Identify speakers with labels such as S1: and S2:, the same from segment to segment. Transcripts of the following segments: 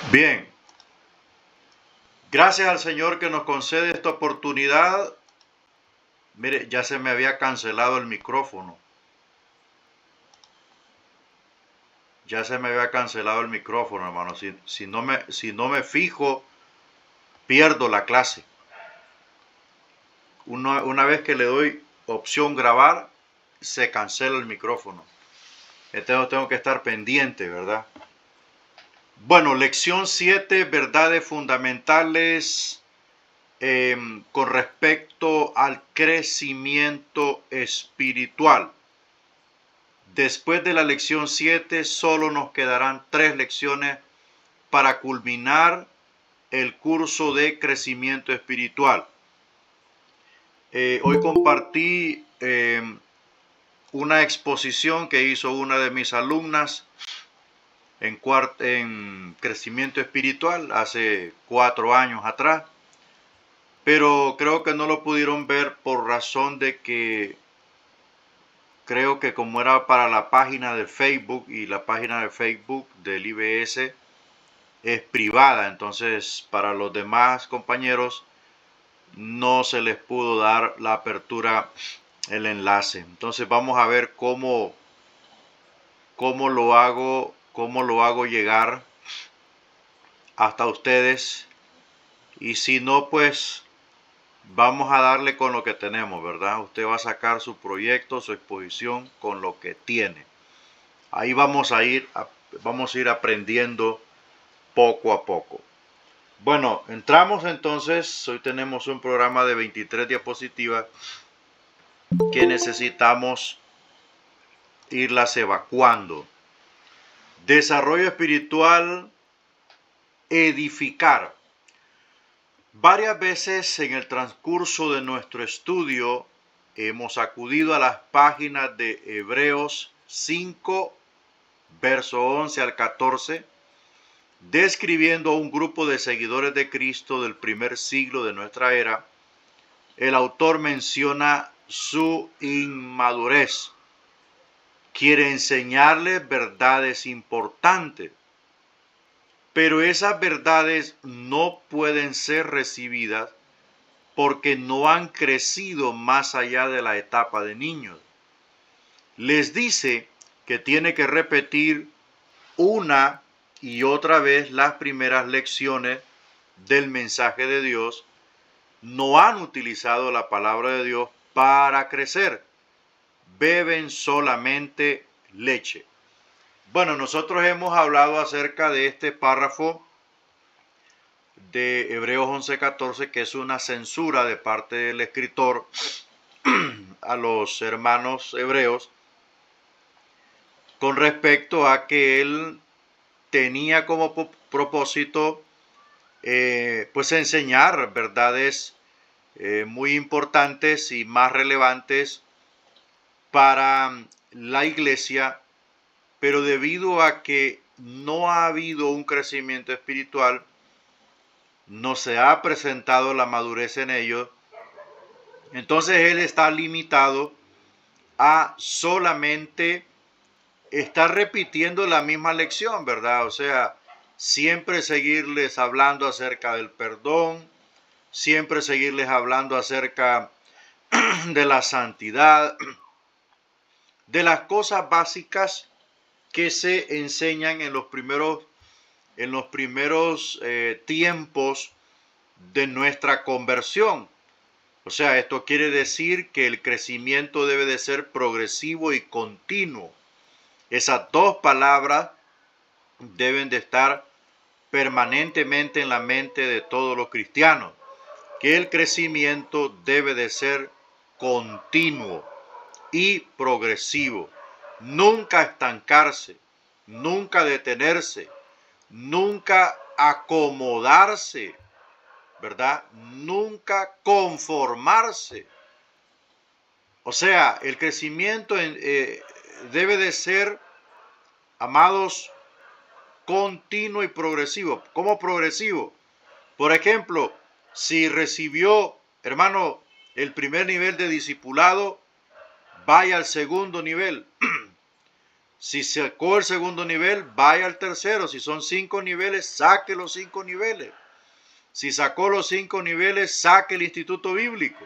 S1: Bien, gracias al Señor que nos concede esta oportunidad. Mire, ya se me había cancelado el micrófono. Ya se me había cancelado el micrófono, hermano. Si no me fijo, pierdo la clase. Una vez que le doy opción grabar, se cancela el micrófono. Entonces tengo que estar pendiente, ¿verdad? Bueno, lección 7, verdades fundamentales con respecto al crecimiento espiritual. Después de la lección 7, solo nos quedarán 3 lecciones para culminar el curso de crecimiento espiritual. Hoy compartí una exposición que hizo una de mis alumnas en crecimiento espiritual hace 4 años atrás, pero creo que no lo pudieron ver por razón de que creo que como era para la página de Facebook y la página de Facebook del IBS es privada, entonces para los demás compañeros no se les pudo dar la apertura, el enlace. Entonces vamos a ver cómo lo hago llegar hasta ustedes, y si no, pues vamos a darle con lo que tenemos, ¿verdad? Usted va a sacar su proyecto, su exposición con lo que tiene. Ahí vamos a ir aprendiendo poco a poco. Bueno, entramos entonces. Hoy tenemos un programa de 23 diapositivas que necesitamos irlas evacuando. Desarrollo espiritual, edificar. Varias veces en el transcurso de nuestro estudio hemos acudido a las páginas de Hebreos 5, verso 11 al 14, describiendo a un grupo de seguidores de Cristo del primer siglo de nuestra era. El autor menciona su inmadurez. Quiere enseñarles verdades importantes, pero esas verdades no pueden ser recibidas porque no han crecido más allá de la etapa de niños. Les dice que tiene que repetir una y otra vez las primeras lecciones del mensaje de Dios. No han utilizado la palabra de Dios para crecer. Beben solamente leche. Bueno, nosotros hemos hablado acerca de este párrafo de Hebreos 11:14, que es una censura de parte del escritor a los hermanos hebreos con respecto a que él tenía como propósito pues enseñar verdades muy importantes y más relevantes para la iglesia, pero debido a que no ha habido un crecimiento espiritual, no se ha presentado la madurez en ellos, entonces él está limitado a solamente estar repitiendo la misma lección, ¿verdad? O sea, siempre seguirles hablando acerca del perdón, siempre seguirles hablando acerca de la santidad, de las cosas básicas que se enseñan en los primeros tiempos de nuestra conversión. O sea, esto quiere decir que el crecimiento debe de ser progresivo y continuo. Esas dos palabras deben de estar permanentemente en la mente de todos los cristianos, que el crecimiento debe de ser continuo y progresivo. Nunca estancarse, nunca detenerse, nunca acomodarse, ¿verdad? Nunca conformarse. O sea, el crecimiento debe de ser, amados, continuo y progresivo. ¿Cómo progresivo? Por ejemplo, si recibió, hermano, el primer nivel de discipulado, vaya al segundo nivel. Si sacó el segundo nivel, vaya al tercero. Si son 5 niveles, saque los 5 niveles. Si sacó los 5 niveles, saque el instituto bíblico.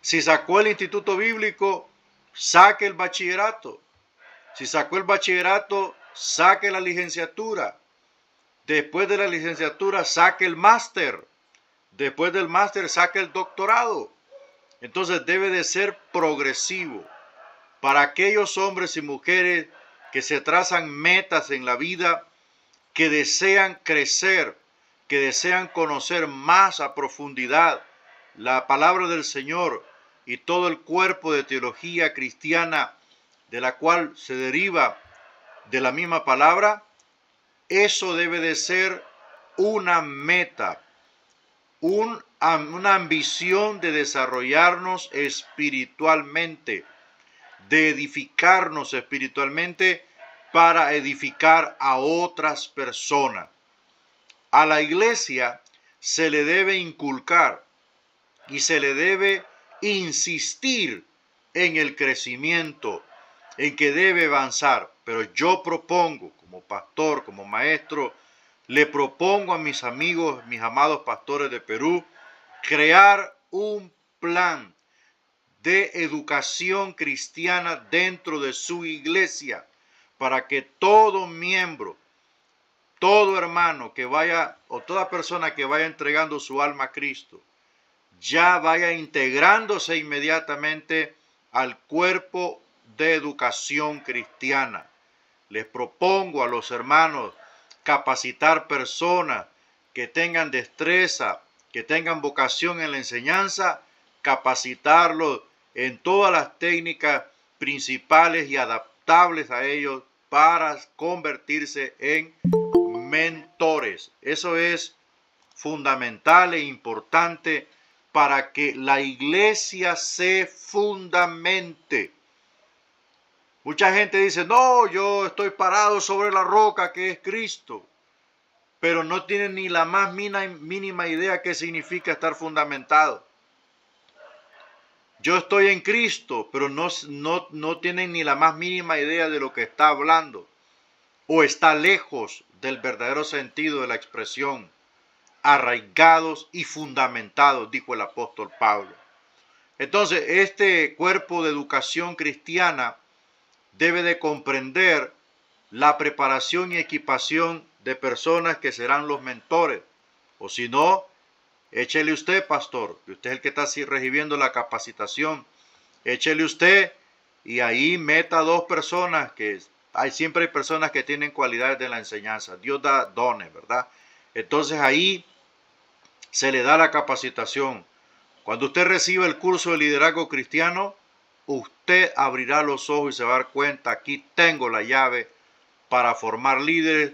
S1: Si sacó el instituto bíblico, saque el bachillerato. Si sacó el bachillerato, saque la licenciatura. Después de la licenciatura, saque el máster. Después del máster, saque el doctorado. Entonces debe de ser progresivo. Para aquellos hombres y mujeres que se trazan metas en la vida, que desean crecer, que desean conocer más a profundidad la palabra del Señor y todo el cuerpo de teología cristiana de la cual se deriva de la misma palabra, eso debe de ser una meta, una ambición de desarrollarnos espiritualmente, de edificarnos espiritualmente para edificar a otras personas. A la iglesia se le debe inculcar y se le debe insistir en el crecimiento, en que debe avanzar. Pero yo propongo, como pastor, como maestro, le propongo a mis amigos, mis amados pastores de Perú, crear un plan de educación cristiana dentro de su iglesia, para que todo miembro, todo hermano que vaya o toda persona que vaya entregando su alma a Cristo, ya vaya integrándose inmediatamente al cuerpo de educación cristiana. Les propongo a los hermanos capacitar personas que tengan destreza, que tengan vocación en la enseñanza, capacitarlos en todas las técnicas principales y adaptables a ellos para convertirse en mentores. Eso es fundamental e importante para que la iglesia se fundamente. Mucha gente dice, no, yo estoy parado sobre la roca que es Cristo, pero no tienen ni la más mínima idea qué significa estar fundamentado. Yo estoy en Cristo, pero no tienen ni la más mínima idea de lo que está hablando, o está lejos del verdadero sentido de la expresión, arraigados y fundamentados, dijo el apóstol Pablo. Entonces, este cuerpo de educación cristiana debe de comprender la preparación y equipación de personas que serán los mentores. O si no, échele usted, pastor, que usted es el que está así recibiendo la capacitación. Échele usted y ahí meta dos personas siempre hay personas que tienen cualidades de la enseñanza. Dios da dones, ¿verdad? Entonces ahí se le da la capacitación. Cuando usted reciba el curso de liderazgo cristiano, usted abrirá los ojos y se va a dar cuenta, aquí tengo la llave para formar líderes,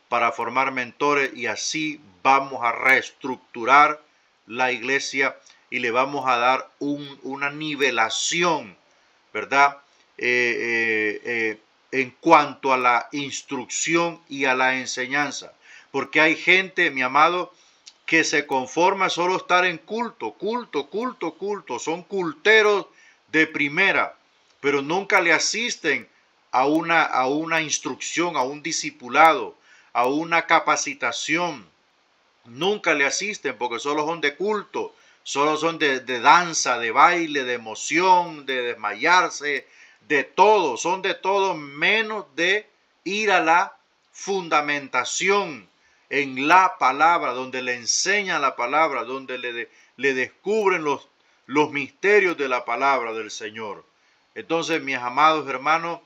S1: para formar mentores, y así vamos a reestructurar la iglesia y le vamos a dar una nivelación, ¿verdad? En cuanto a la instrucción y a la enseñanza. Porque hay gente, mi amado, que se conforma solo estar en culto. Son culteros de primera, pero nunca le asisten a una instrucción, a un discipulado, a una capacitación. Nunca le asisten porque solo son de culto, solo son de danza, de baile, de emoción, de desmayarse, de todo. Son de todo menos de ir a la fundamentación en la palabra, donde le enseñan la palabra, donde le descubren los misterios de la palabra del Señor. Entonces, mis amados hermanos,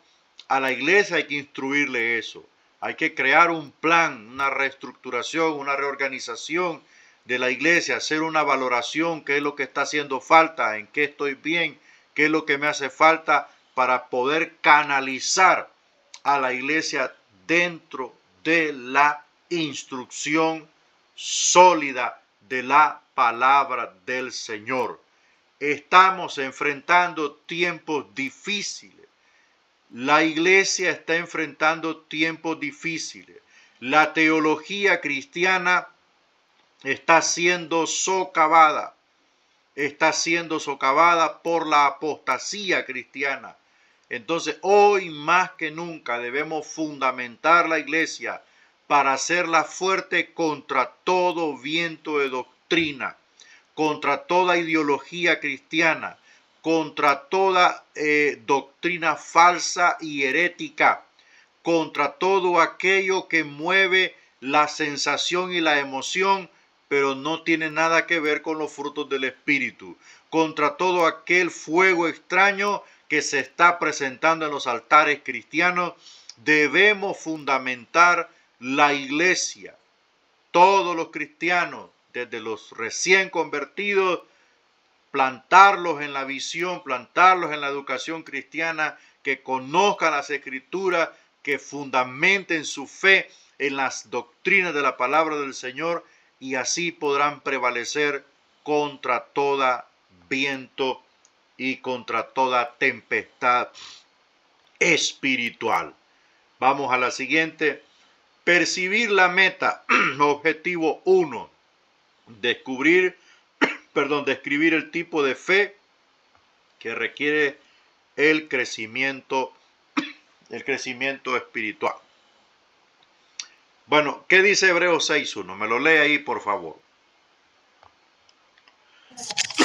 S1: a la iglesia hay que instruirle eso. Hay que crear un plan, una reestructuración, una reorganización de la iglesia, hacer una valoración, qué es lo que está haciendo falta, en qué estoy bien, qué es lo que me hace falta para poder canalizar a la iglesia dentro de la instrucción sólida de la palabra del Señor. Estamos enfrentando tiempos difíciles. La iglesia está enfrentando tiempos difíciles. La teología cristiana está siendo socavada. Está siendo socavada por la apostasía cristiana. Entonces, hoy más que nunca debemos fundamentar la iglesia para hacerla fuerte contra todo viento de doctrina, contra toda ideología cristiana, contra toda doctrina falsa y herética, contra todo aquello que mueve la sensación y la emoción, pero no tiene nada que ver con los frutos del Espíritu, contra todo aquel fuego extraño que se está presentando en los altares cristianos. Debemos fundamentar la iglesia, todos los cristianos, desde los recién convertidos, plantarlos en la visión, plantarlos en la educación cristiana, que conozcan las escrituras, que fundamenten su fe en las doctrinas de la palabra del Señor, y así podrán prevalecer contra toda viento y contra toda tempestad espiritual. Vamos a la siguiente. Percibir la meta. Objetivo 1. Describir el tipo de fe que requiere el crecimiento espiritual. Bueno, ¿qué dice Hebreos 6.1? Me lo lee ahí, por favor.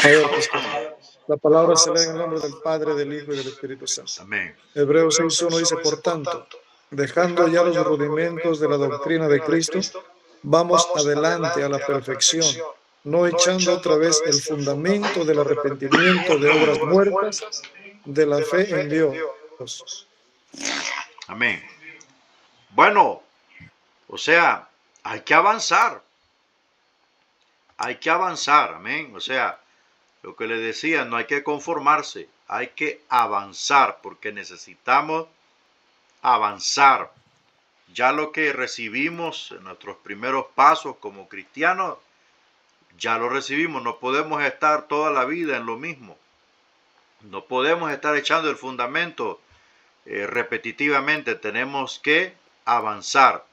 S2: A ver, la palabra se lee en el nombre del Padre, del Hijo y del Espíritu Santo.
S1: Amén.
S2: Hebreos 6.1 dice, por tanto, dejando ya los rudimentos de la doctrina de Cristo, vamos adelante a la perfección, no echando otra vez el fundamento del arrepentimiento de obras muertas, de la fe en Dios.
S1: Amén. Bueno, o sea, hay que avanzar. Hay que avanzar, amén. O sea, lo que le decía, no hay que conformarse, hay que avanzar, porque necesitamos avanzar. Ya lo que recibimos en nuestros primeros pasos como cristianos, ya lo recibimos. No podemos estar toda la vida en lo mismo. No podemos estar echando el fundamento repetitivamente. Tenemos que avanzar.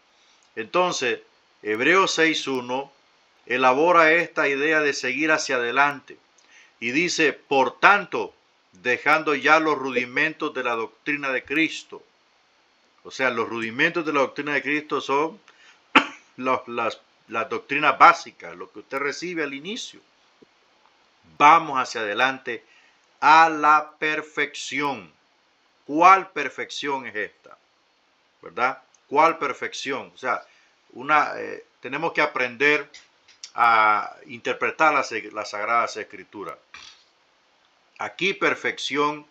S1: Entonces, Hebreos 6.1 elabora esta idea de seguir hacia adelante. Y dice, por tanto, dejando ya los rudimentos de la doctrina de Cristo. O sea, los rudimentos de la doctrina de Cristo son las doctrinas básicas, lo que usted recibe al inicio. Vamos hacia adelante a la perfección. ¿Cuál perfección es esta? ¿Verdad? ¿Cuál perfección? O sea, tenemos que aprender a interpretar las Sagradas Escrituras. Aquí perfección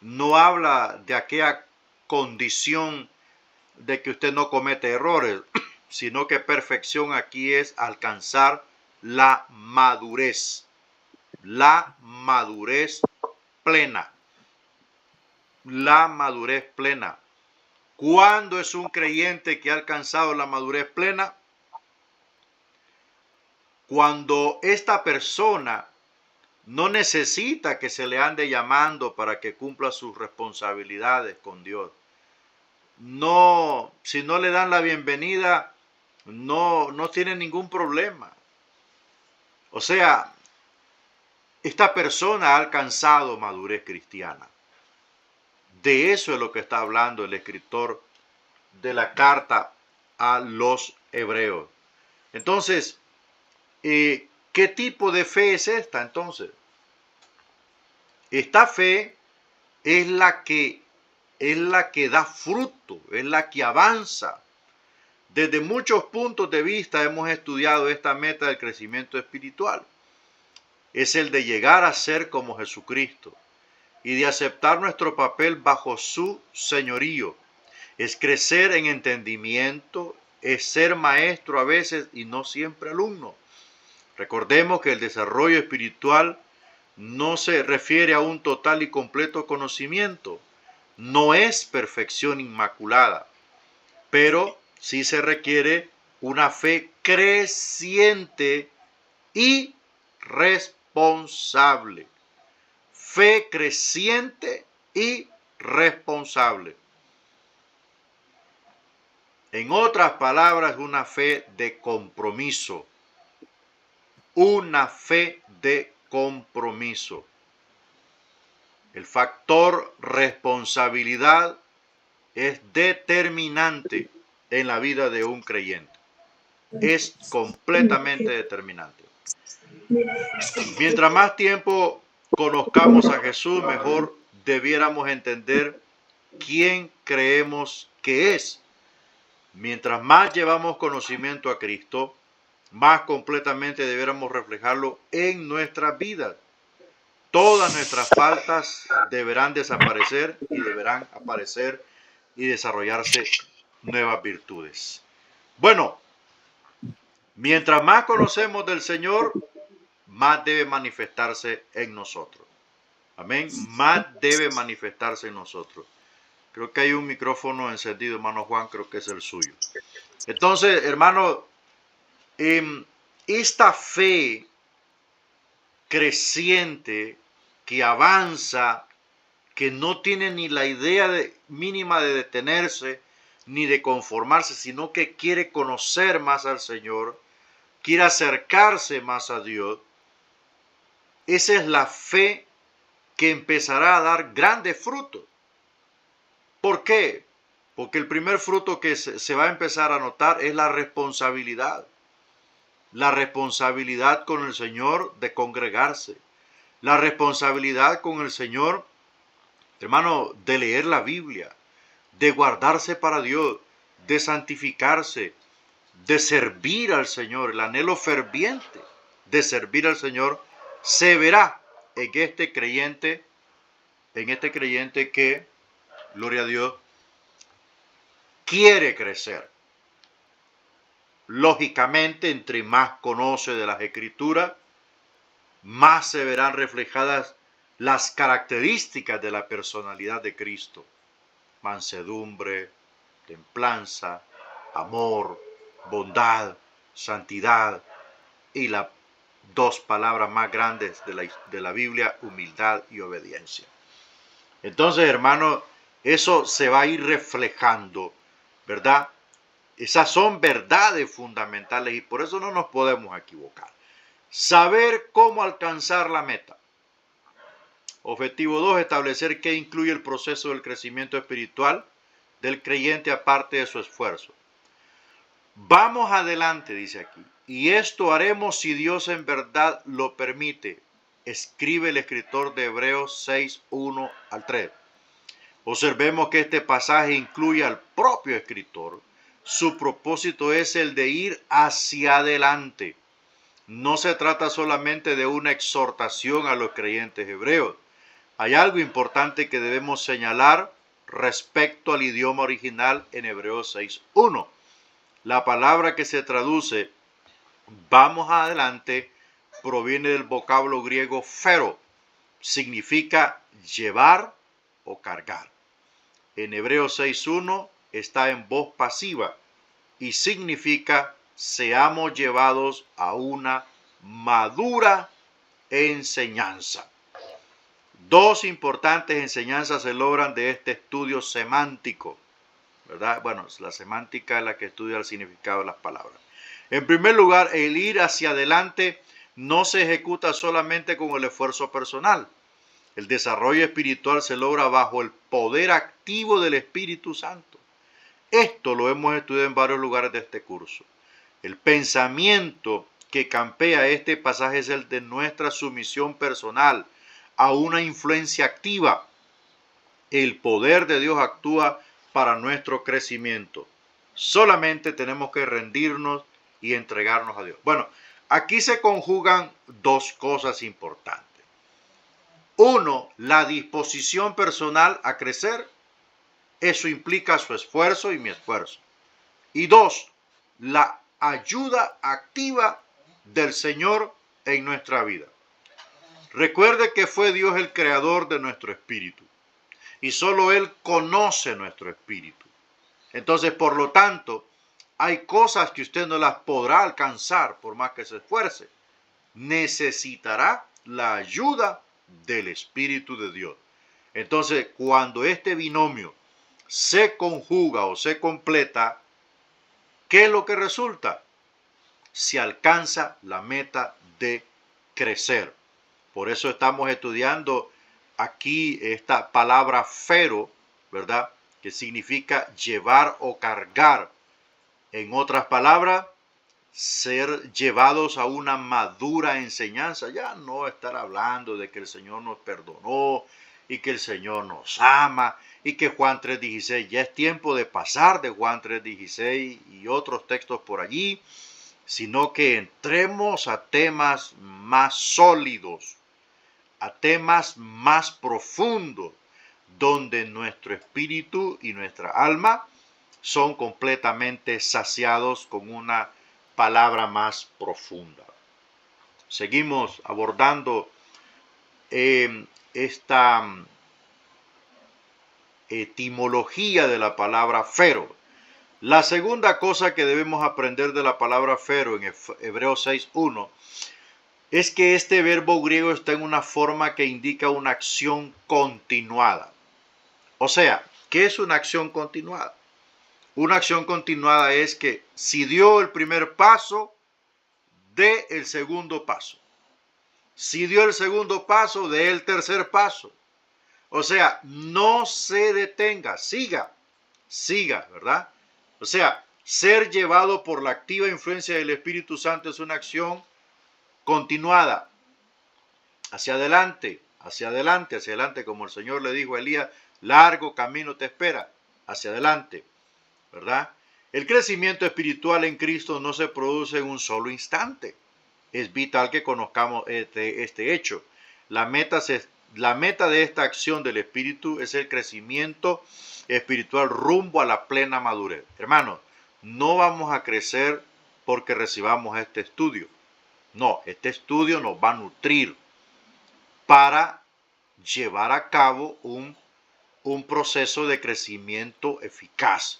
S1: no habla de aquella condición de que usted no comete errores, sino que perfección aquí es alcanzar la madurez plena. La madurez plena. ¿Cuándo es un creyente que ha alcanzado la madurez plena? Cuando esta persona no necesita que se le ande llamando para que cumpla sus responsabilidades con Dios. No, si no le dan la bienvenida, no tiene ningún problema. O sea, esta persona ha alcanzado madurez cristiana. De eso es lo que está hablando el escritor de la carta a los hebreos. Entonces, ¿qué tipo de fe es esta entonces? Esta fe es la que da fruto, es la que avanza. Desde muchos puntos de vista hemos estudiado esta meta del crecimiento espiritual. Es el de llegar a ser como Jesucristo y de aceptar nuestro papel bajo su señorío. Es crecer en entendimiento, es ser maestro a veces y no siempre alumno. Recordemos que el desarrollo espiritual no se refiere a un total y completo conocimiento. No es perfección inmaculada, pero sí se requiere una fe creciente y responsable. Fe creciente y responsable. En otras palabras, una fe de compromiso. Una fe de compromiso. El factor responsabilidad es determinante en la vida de un creyente. Es completamente determinante. Mientras más tiempo conozcamos a Jesús, mejor debiéramos entender quién creemos que es. Mientras más llevamos conocimiento a Cristo, más completamente debiéramos reflejarlo en nuestras vidas. Todas nuestras faltas deberán desaparecer y deberán aparecer y desarrollarse nuevas virtudes. Bueno, mientras más conocemos del Señor, más debe manifestarse en nosotros. Amén. Más debe manifestarse en nosotros. Creo que hay un micrófono encendido, hermano Juan, creo que es el suyo. Entonces, hermano, esta fe creciente que avanza, que no tiene ni la idea mínima de detenerse ni de conformarse, sino que quiere conocer más al Señor, quiere acercarse más a Dios. Esa es la fe que empezará a dar grandes frutos. ¿Por qué? Porque el primer fruto que se va a empezar a notar es la responsabilidad. La responsabilidad con el Señor de congregarse. La responsabilidad con el Señor, hermano, de leer la Biblia, de guardarse para Dios, de santificarse, de servir al Señor. El anhelo ferviente de servir al Señor se verá en este creyente que, gloria a Dios, quiere crecer. Lógicamente, entre más conoce de las Escrituras, más se verán reflejadas las características de la personalidad de Cristo. Mansedumbre, templanza, amor, bondad, santidad y las dos palabras más grandes de la Biblia, humildad y obediencia. Entonces, hermano, eso se va a ir reflejando, ¿verdad? Esas son verdades fundamentales y por eso no nos podemos equivocar. Saber cómo alcanzar la meta. Objetivo 2, establecer qué incluye el proceso del crecimiento espiritual del creyente aparte de su esfuerzo. Vamos adelante, dice aquí, y esto haremos si Dios en verdad lo permite, escribe el escritor de Hebreos 6, 1 al 3. Observemos que este pasaje incluye al propio escritor. Su propósito es el de ir hacia adelante. No se trata solamente de una exhortación a los creyentes hebreos. Hay algo importante que debemos señalar respecto al idioma original en Hebreos 6.1. La palabra que se traduce vamos adelante proviene del vocablo griego phero. Significa llevar o cargar. En Hebreos 6.1 está en voz pasiva y significa seamos llevados a una madura enseñanza. Dos importantes enseñanzas se logran de este estudio semántico, ¿verdad? Bueno, la semántica es la que estudia el significado de las palabras. En primer lugar, el ir hacia adelante no se ejecuta solamente con el esfuerzo personal. El desarrollo espiritual se logra bajo el poder activo del Espíritu Santo. Esto lo hemos estudiado en varios lugares de este curso. El pensamiento que campea este pasaje es el de nuestra sumisión personal a una influencia activa. El poder de Dios actúa para nuestro crecimiento. Solamente tenemos que rendirnos y entregarnos a Dios. Bueno, aquí se conjugan dos cosas importantes. Uno, la disposición personal a crecer. Eso implica su esfuerzo y mi esfuerzo. Y dos, la ayuda activa del Señor en nuestra vida. Recuerde que fue Dios el creador de nuestro espíritu y solo Él conoce nuestro espíritu. Entonces, por lo tanto, hay cosas que usted no las podrá alcanzar por más que se esfuerce. Necesitará la ayuda del Espíritu de Dios. Entonces, cuando este binomio se conjuga o se completa, ¿qué es lo que resulta? Se alcanza la meta de crecer. Por eso estamos estudiando aquí esta palabra fero, ¿verdad? Que significa llevar o cargar. En otras palabras, ser llevados a una madura enseñanza. Ya no estar hablando de que el Señor nos perdonó y que el Señor nos ama y que Juan 3:16, ya es tiempo de pasar de Juan 3:16 y otros textos por allí, sino que entremos a temas más sólidos, a temas más profundos, donde nuestro espíritu y nuestra alma son completamente saciados con una palabra más profunda. Seguimos abordando esta etimología de la palabra fero. La segunda cosa que debemos aprender de la palabra fero en Hebreos 6:1 es que este verbo griego está en una forma que indica una acción continuada. O sea, ¿qué es una acción continuada? Una acción continuada es que si dio el primer paso, dé el segundo paso. Si dio el segundo paso, dé el tercer paso. O sea, no se detenga, siga, ¿verdad? O sea, ser llevado por la activa influencia del Espíritu Santo es una acción continuada. Hacia adelante, como el Señor le dijo a Elías, largo camino te espera, hacia adelante, ¿verdad? El crecimiento espiritual en Cristo no se produce en un solo instante. Es vital que conozcamos este hecho. La meta de esta acción del Espíritu es el crecimiento espiritual rumbo a la plena madurez. Hermanos, no vamos a crecer porque recibamos este estudio. No, este estudio nos va a nutrir para llevar a cabo un proceso de crecimiento eficaz.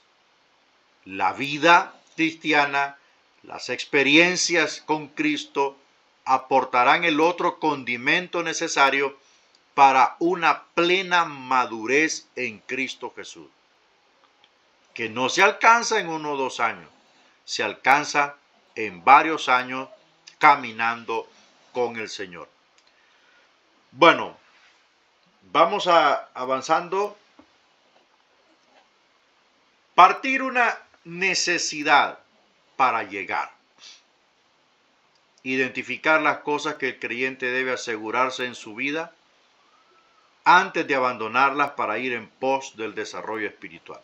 S1: La vida cristiana, las experiencias con Cristo aportarán el otro condimento necesario para una plena madurez en Cristo Jesús, que no se alcanza en 1 o 2 años, se alcanza en varios años caminando con el Señor. Bueno, vamos avanzando. Partir una necesidad para llegar. Identificar las cosas que el creyente debe asegurarse en su vida antes de abandonarlas para ir en pos del desarrollo espiritual.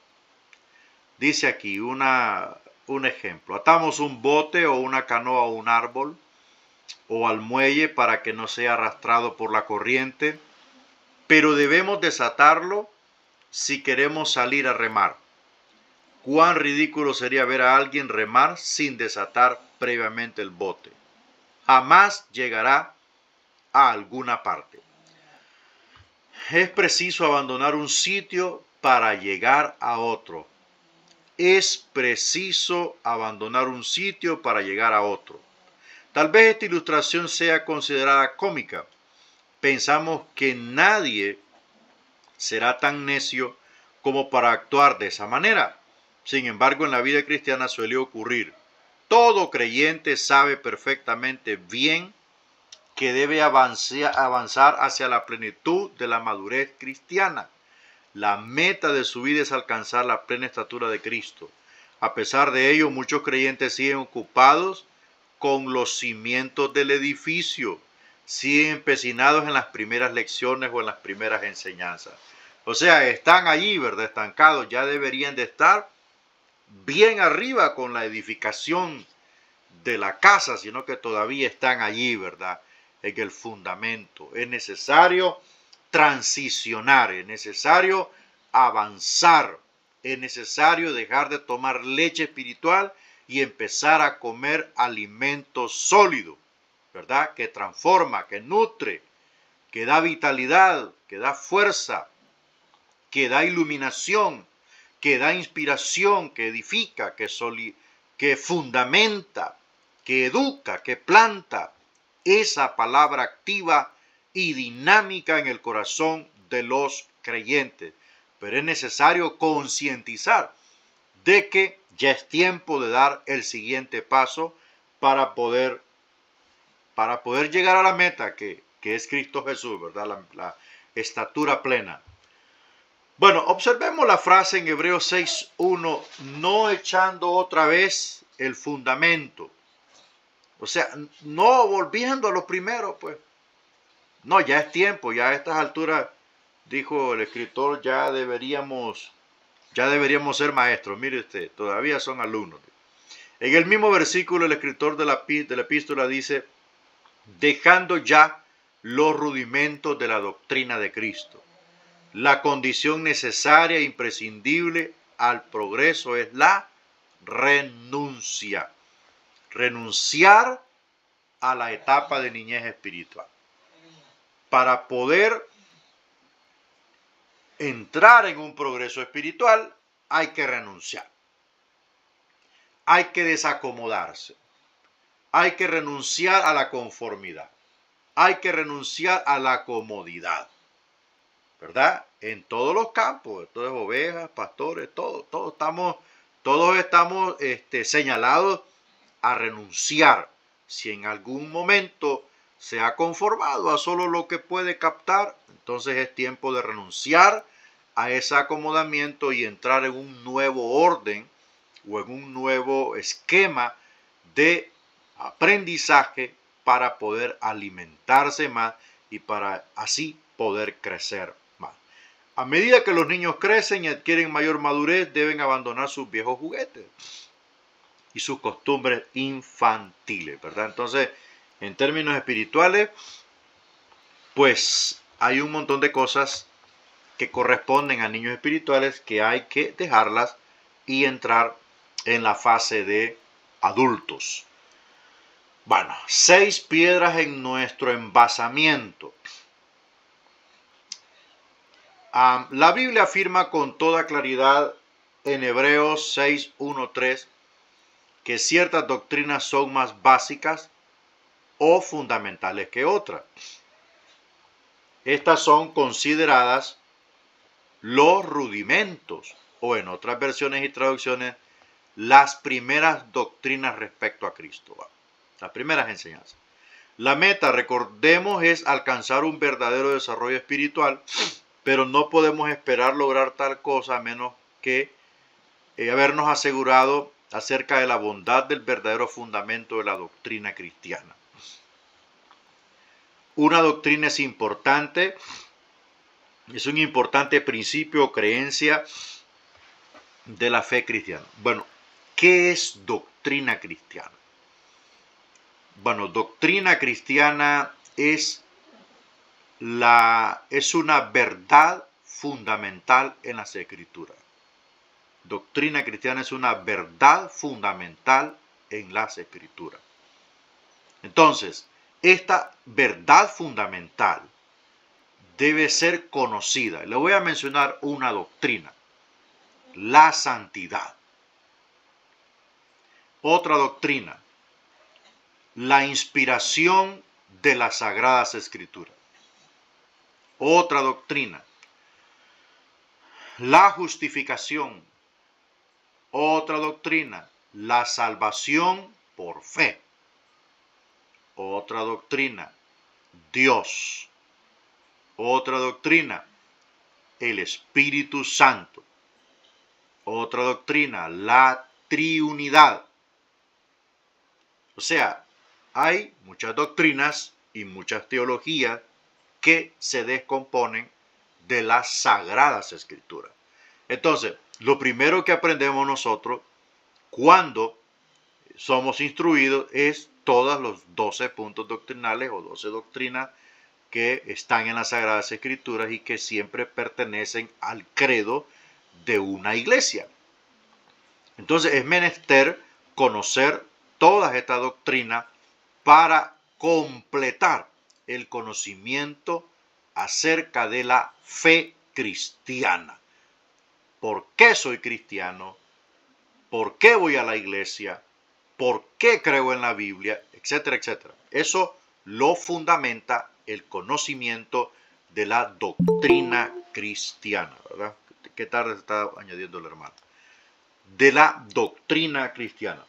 S1: Dice aquí un ejemplo. Atamos un bote o una canoa a un árbol o al muelle para que no sea arrastrado por la corriente, pero debemos desatarlo si queremos salir a remar. Cuán ridículo sería ver a alguien remar sin desatar previamente el bote. Jamás llegará a alguna parte. Es preciso abandonar un sitio para llegar a otro. Es preciso abandonar un sitio para llegar a otro. Tal vez esta ilustración sea considerada cómica. Pensamos que nadie será tan necio como para actuar de esa manera. Sin embargo, en la vida cristiana suele ocurrir. Todo creyente sabe perfectamente bien que debe avanzar hacia la plenitud de la madurez cristiana. La meta de su vida es alcanzar la plena estatura de Cristo. A pesar de ello, muchos creyentes siguen ocupados con los cimientos del edificio, siguen empecinados en las primeras lecciones o en las primeras enseñanzas. O sea, están allí, ¿verdad? Estancados, ya deberían de estar bien arriba con la edificación de la casa, sino que todavía están allí, ¿verdad? En el fundamento. Es necesario transicionar, es necesario avanzar, es necesario dejar de tomar leche espiritual y empezar a comer alimento sólido, ¿verdad? Que transforma, que nutre, que da vitalidad, que da fuerza, que da iluminación, que da inspiración, que edifica, que fundamenta, que educa, que planta esa palabra activa y dinámica en el corazón de los creyentes. Pero es necesario concientizar de que ya es tiempo de dar el siguiente paso para poder llegar a la meta, que que es Cristo Jesús, ¿verdad? La estatura plena. Bueno, observemos la frase en Hebreos 6:1, no echando otra vez el fundamento. O sea, no volviendo a lo primero, pues. No, ya es tiempo, ya a estas alturas, dijo el escritor, ya deberíamos ser maestros. Mire usted, todavía son alumnos. En el mismo versículo, el escritor de la epístola dice, dejando ya los rudimentos de la doctrina de Cristo. La condición necesaria e imprescindible al progreso es la renuncia. Renunciar a la etapa de niñez espiritual. Para poder entrar en un progreso espiritual hay que renunciar. Hay que desacomodarse. Hay que renunciar a la conformidad. Hay que renunciar a la comodidad. ¿Verdad? En todos los campos, todas ovejas, pastores, todos estamos señalados a renunciar. Si en algún momento se ha conformado a solo lo que puede captar, entonces es tiempo de renunciar a ese acomodamiento y entrar en un nuevo orden o en un nuevo esquema de aprendizaje para poder alimentarse más y para así poder crecer más. A medida que los niños crecen y adquieren mayor madurez, deben abandonar sus viejos juguetes y sus costumbres infantiles, ¿verdad? Entonces, en términos espirituales, pues hay un montón de cosas que corresponden a niños espirituales que hay que dejarlas y entrar en la fase de adultos. Bueno, 6 piedras en nuestro embasamiento. La Biblia afirma con toda claridad en Hebreos 6:1-3 que ciertas doctrinas son más básicas o fundamentales que otras. Estas son consideradas los rudimentos, o en otras versiones y traducciones, las primeras doctrinas respecto a Cristo, las primeras enseñanzas. La meta, recordemos, es alcanzar un verdadero desarrollo espiritual, pero no podemos esperar lograr tal cosa a menos que habernos asegurado acerca de la bondad del verdadero fundamento de la doctrina cristiana. Una doctrina es importante, es un importante principio o creencia de la fe cristiana. Bueno, ¿qué es doctrina cristiana? Bueno, doctrina cristiana es una verdad fundamental en las Escrituras. Doctrina cristiana es una verdad fundamental en las Escrituras. Entonces, esta verdad fundamental debe ser conocida. Le voy a mencionar una doctrina: la santidad. Otra doctrina: la inspiración de las Sagradas Escrituras. Otra doctrina: la justificación. Otra doctrina: la salvación por fe. Otra doctrina: Dios. Otra doctrina: el Espíritu Santo. Otra doctrina: la triunidad. O sea, hay muchas doctrinas y muchas teologías que se descomponen de las Sagradas Escrituras. Entonces, lo primero que aprendemos nosotros cuando somos instruidos es todos los 12 puntos doctrinales o 12 doctrinas que están en las Sagradas Escrituras y que siempre pertenecen al credo de una iglesia. Entonces es menester conocer todas estas doctrinas para completar el conocimiento acerca de la fe cristiana. ¿Por qué soy cristiano? ¿Por qué voy a la iglesia? ¿Por qué creo en la Biblia? Etcétera, etcétera. Eso lo fundamenta el conocimiento de la doctrina cristiana, ¿verdad? Qué tarde se está añadiendo el hermano. De la doctrina cristiana.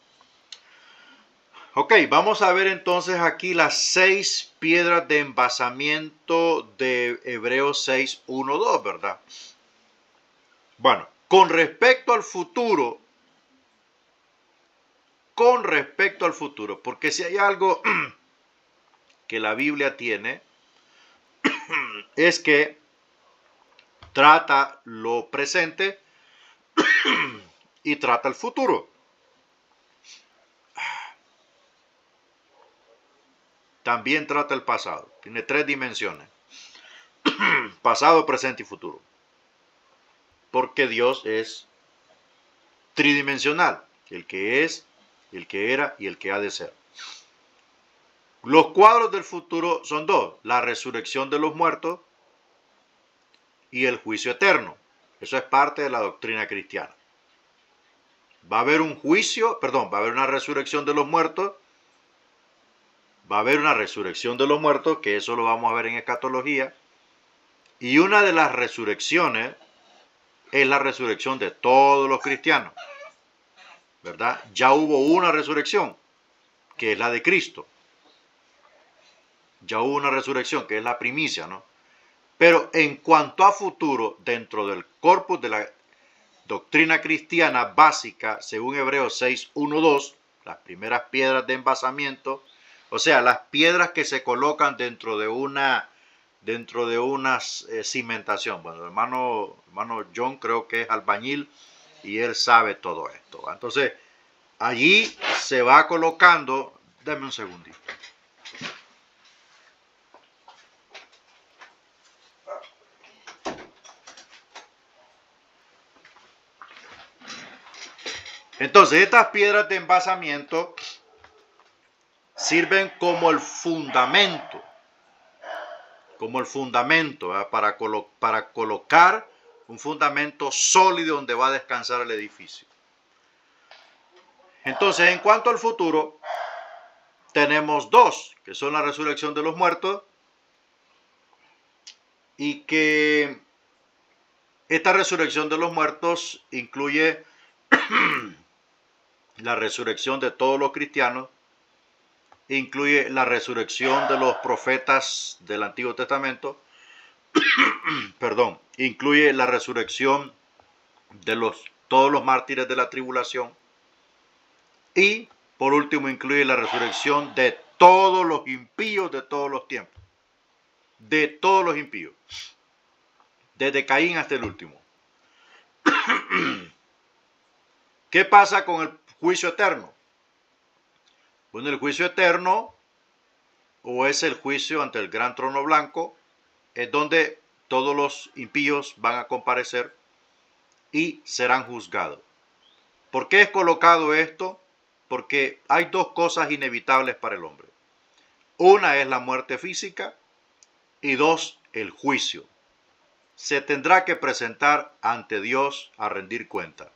S1: Ok, vamos a ver entonces aquí las 6 piedras de envasamiento de Hebreos 6, 1, 2, ¿verdad? Bueno, con respecto al futuro, porque si hay algo que la Biblia tiene, es que trata lo presente y trata el futuro. También trata el pasado. Tiene 3 dimensiones. Pasado, presente y futuro. Porque Dios es tridimensional. El que es, el que era y el que ha de ser. Los cuadros del futuro son 2. La resurrección de los muertos y el juicio eterno. Eso es parte de la doctrina cristiana. Va a haber un juicio, va a haber una resurrección de los muertos. Va a haber una resurrección de los muertos, que eso lo vamos a ver en escatología. Y una de las resurrecciones es la resurrección de todos los cristianos, ¿verdad? Ya hubo una resurrección, que es la de Cristo. Ya hubo una resurrección, que es la primicia, ¿no? Pero en cuanto a futuro, dentro del corpus de la doctrina cristiana básica, según Hebreos 6, 1, 2, las primeras piedras de envasamiento, o sea, las piedras que se colocan dentro de una cimentación. Bueno, el hermano John creo que es albañil y él sabe todo esto. Entonces, allí se va colocando, dame un segundito. Entonces, estas piedras de envasamiento sirven como el fundamento, ¿verdad? Para colocar un fundamento sólido donde va a descansar el edificio. Entonces, en cuanto al futuro, tenemos 2, que son la resurrección de los muertos, y que esta resurrección de los muertos incluye la resurrección de todos los cristianos, incluye la resurrección de los profetas del Antiguo Testamento, incluye la resurrección de todos los mártires de la tribulación, y por último incluye la resurrección de todos los impíos de todos los tiempos, de todos los impíos, desde Caín hasta el último. ¿Qué pasa con el juicio eterno? Bueno, el juicio eterno, o es el juicio ante el gran trono blanco, es donde todos los impíos van a comparecer y serán juzgados. ¿Por qué es colocado esto? Porque hay 2 cosas inevitables para el hombre. Una es la muerte física y 2, el juicio. Se tendrá que presentar ante Dios a rendir cuenta.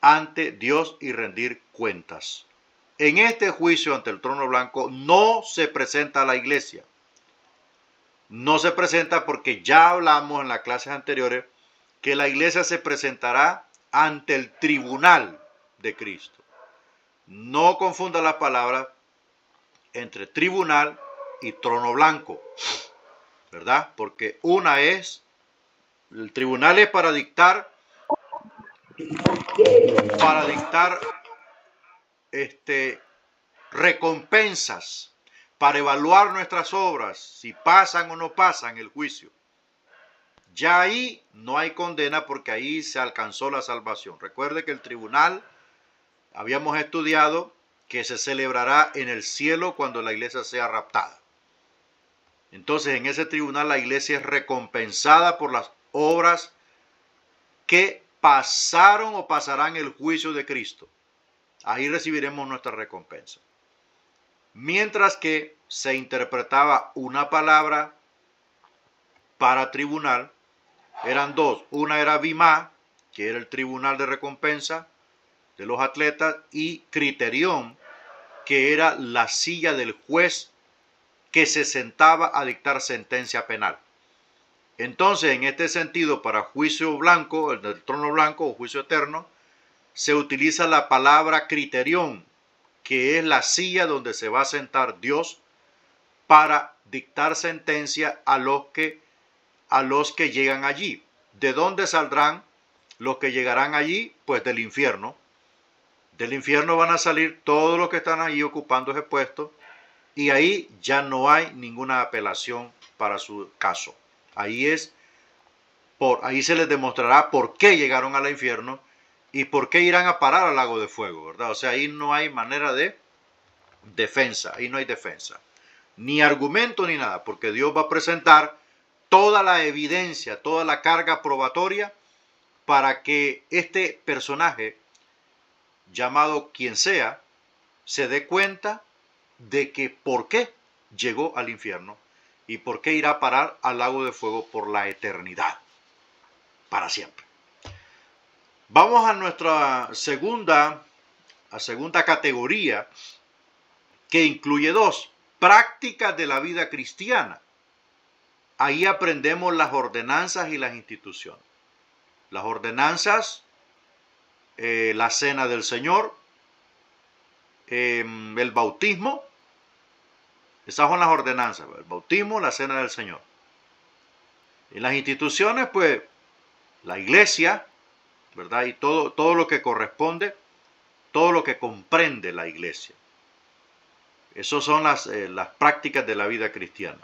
S1: Ante Dios y rendir cuentas. En este juicio ante el trono blanco no se presenta la iglesia. No se presenta porque ya hablamos en las clases anteriores que la iglesia se presentará ante el tribunal de Cristo. No confunda las palabras entre tribunal y trono blanco, ¿verdad? Porque el tribunal es para dictar recompensas, para evaluar nuestras obras, si pasan o no pasan el juicio. Ya ahí no hay condena porque ahí se alcanzó la salvación. Recuerde que el tribunal, habíamos estudiado que se celebrará en el cielo cuando la iglesia sea raptada. Entonces en ese tribunal la iglesia es recompensada por las obras que pasaron o pasarán el juicio de Cristo. Ahí recibiremos nuestra recompensa. Mientras que se interpretaba una palabra para tribunal, eran 2. Una era Bimá, que era el tribunal de recompensa de los atletas, y Criterión, que era la silla del juez que se sentaba a dictar sentencia penal. Entonces, en este sentido, para juicio blanco, el del trono blanco o juicio eterno, se utiliza la palabra criterión, que es la silla donde se va a sentar Dios para dictar sentencia a los que llegan allí. ¿De dónde saldrán los que llegarán allí? Pues del infierno. Del infierno van a salir todos los que están allí ocupando ese puesto, y ahí ya no hay ninguna apelación para su caso. Ahí se les demostrará por qué llegaron al infierno y por qué irán a parar al lago de fuego, ¿verdad? O sea, ahí no hay manera de defensa, ahí no hay defensa, ni argumento ni nada, porque Dios va a presentar toda la evidencia, toda la carga probatoria para que este personaje, llamado quien sea, se dé cuenta de que por qué llegó al infierno y por qué irá a parar al lago de fuego por la eternidad, para siempre. Vamos a nuestra segunda categoría, que incluye dos: prácticas de la vida cristiana. Ahí aprendemos las ordenanzas y las instituciones. Las ordenanzas, la cena del Señor, el bautismo. Esas son las ordenanzas: el bautismo, la cena del Señor. Y las instituciones, pues, la iglesia, ¿verdad? Y todo lo que corresponde, todo lo que comprende la iglesia. Esas son las prácticas de la vida cristiana.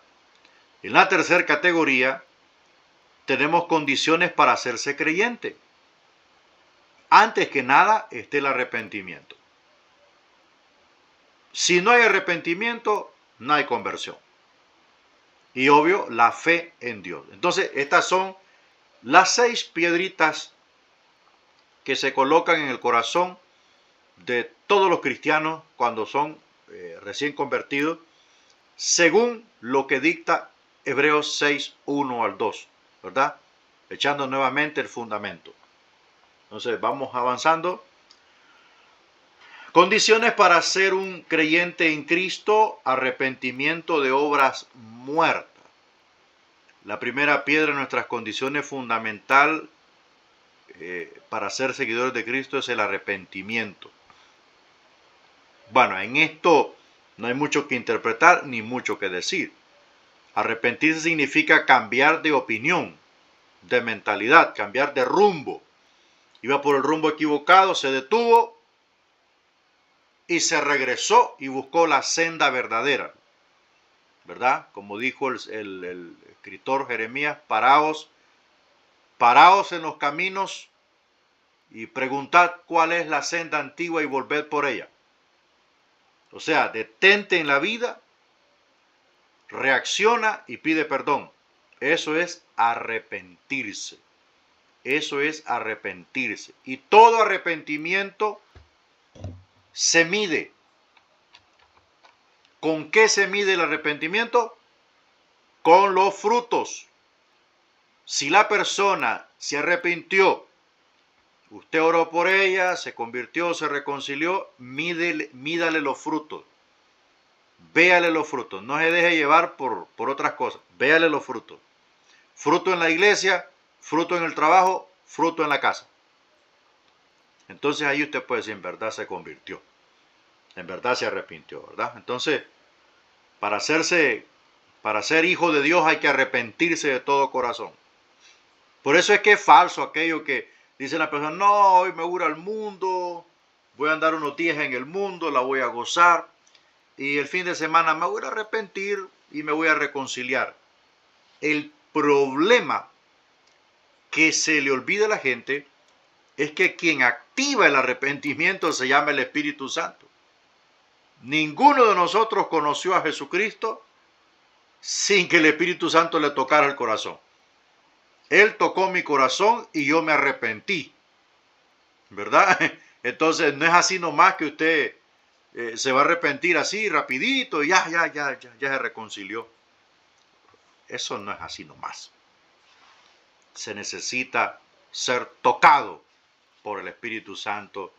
S1: En la tercera categoría tenemos condiciones para hacerse creyente. Antes que nada está el arrepentimiento. Si no hay arrepentimiento, no hay conversión. Y obvio, la fe en Dios. Entonces, estas son las 6 piedritas que se colocan en el corazón de todos los cristianos cuando son recién convertidos, según lo que dicta Hebreos 6, 1 al 2, ¿verdad? Echando nuevamente el fundamento. Entonces, vamos avanzando. Condiciones para ser un creyente en Cristo: arrepentimiento de obras muertas. La primera piedra en nuestras condiciones fundamental para ser seguidores de Cristo es el arrepentimiento. Bueno, en esto no hay mucho que interpretar ni mucho que decir. Arrepentirse significa cambiar de opinión, de mentalidad, cambiar de rumbo. Iba por el rumbo equivocado, se detuvo y se regresó y buscó la senda verdadera, ¿verdad? Como dijo el escritor Jeremías: paraos en los caminos y preguntad cuál es la senda antigua y volved por ella. O sea, detente en la vida, reacciona y pide perdón. Eso es arrepentirse. Eso es arrepentirse. Y todo arrepentimiento se mide. ¿Con qué se mide el arrepentimiento? Con los frutos. Si la persona se arrepintió, usted oró por ella, se convirtió, se reconcilió, mídale los frutos. Véale los frutos. No se deje llevar por otras cosas. Véale los frutos. Fruto en la iglesia, fruto en el trabajo, fruto en la casa. Entonces ahí usted puede decir: en verdad se convirtió. En verdad se arrepintió, ¿verdad? Entonces, para ser hijo de Dios hay que arrepentirse de todo corazón. Por eso es que es falso aquello que dice la persona: no, hoy me voy al mundo, voy a andar unos días en el mundo, la voy a gozar, y el fin de semana me voy a arrepentir y me voy a reconciliar. El problema que se le olvida a la gente es que quien activa el arrepentimiento se llama el Espíritu Santo. Ninguno de nosotros conoció a Jesucristo sin que el Espíritu Santo le tocara el corazón. Él tocó mi corazón y yo me arrepentí, ¿verdad? Entonces no es así nomás que usted se va a arrepentir así rapidito y ya se reconcilió. Eso no es así nomás. Se necesita ser tocado por el Espíritu Santo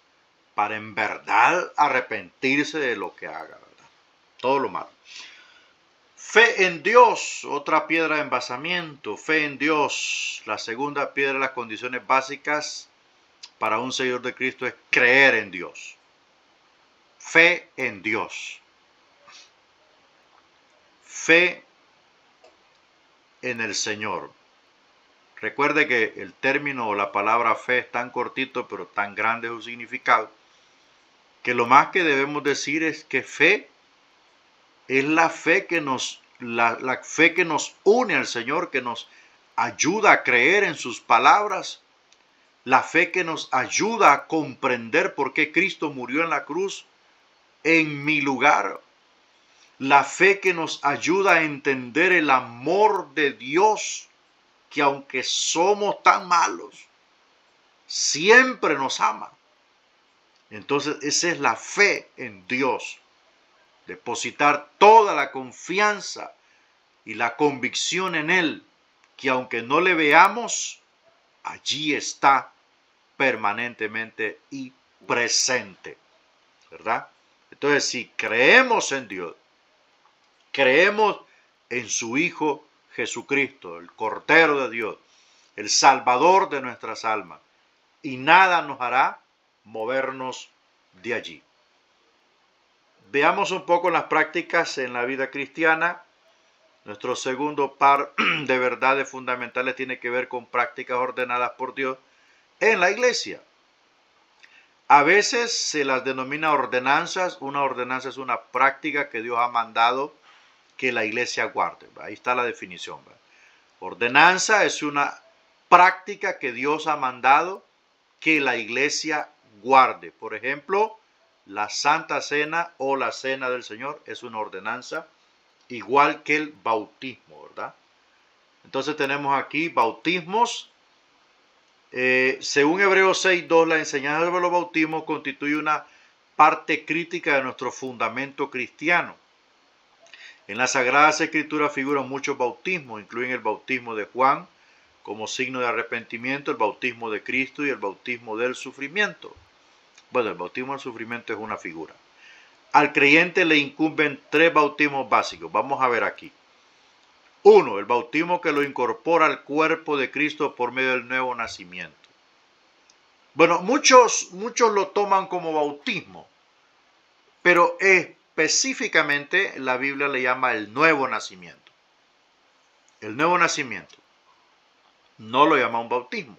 S1: para en verdad arrepentirse de lo que haga, ¿verdad? Todo lo malo. Fe en Dios, otra piedra de embasamiento. Fe en Dios. La segunda piedra de las condiciones básicas para un seguidor de Cristo es creer en Dios. Fe en Dios. Fe en el Señor. Recuerde que el término o la palabra fe es tan cortito, pero tan grande su significado, que lo más que debemos decir es que fe es la fe que la fe que nos une al Señor, que nos ayuda a creer en sus palabras, la fe que nos ayuda a comprender por qué Cristo murió en la cruz en mi lugar, la fe que nos ayuda a entender el amor de Dios, que aunque somos tan malos, siempre nos ama. Entonces esa es la fe en Dios. Depositar toda la confianza y la convicción en Él, que aunque no le veamos, allí está permanentemente y presente, ¿verdad? Entonces, si creemos en Dios, creemos en su Hijo Jesucristo, el Cordero de Dios, el Salvador de nuestras almas, y nada nos hará movernos de allí. Veamos un poco las prácticas en la vida cristiana. Nuestro segundo par de verdades fundamentales tiene que ver con prácticas ordenadas por Dios en la iglesia. A veces se las denomina ordenanzas. Una ordenanza es una práctica que Dios ha mandado que la iglesia guarde. Ahí está la definición. Ordenanza es una práctica que Dios ha mandado que la iglesia guarde. Por ejemplo, la Santa Cena o la Cena del Señor es una ordenanza, igual que el bautismo, ¿verdad? Entonces tenemos aquí bautismos. Según Hebreos 6:2, la enseñanza sobre los bautismos constituye una parte crítica de nuestro fundamento cristiano. En las Sagradas Escrituras figuran muchos bautismos, incluyen el bautismo de Juan como signo de arrepentimiento, el bautismo de Cristo y el bautismo del sufrimiento. Bueno, el bautismo del sufrimiento es una figura. Al creyente le incumben 3 bautismos básicos. Vamos a ver aquí. 1. El bautismo que lo incorpora al cuerpo de Cristo por medio del nuevo nacimiento. Bueno, muchos lo toman como bautismo, pero específicamente la Biblia le llama el nuevo nacimiento. El nuevo nacimiento no lo llama un bautismo.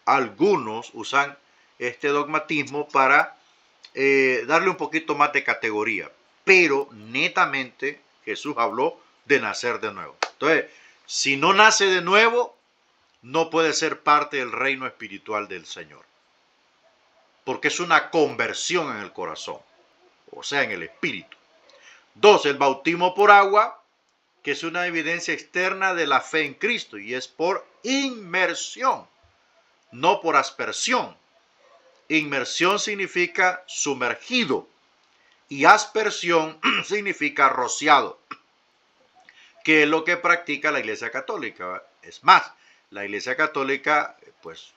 S1: Algunos usan este dogmatismo para darle un poquito más de categoría, pero netamente Jesús habló de nacer de nuevo. Entonces, si no nace de nuevo, no puede ser parte del reino espiritual del Señor, porque es una conversión en el corazón, o sea, en el espíritu. 2. El bautismo por agua, que es una evidencia externa de la fe en Cristo, y es por inmersión, no por aspersión. Inmersión significa sumergido y aspersión significa rociado, que es lo que practica la Iglesia Católica. Es más, la Iglesia Católica pues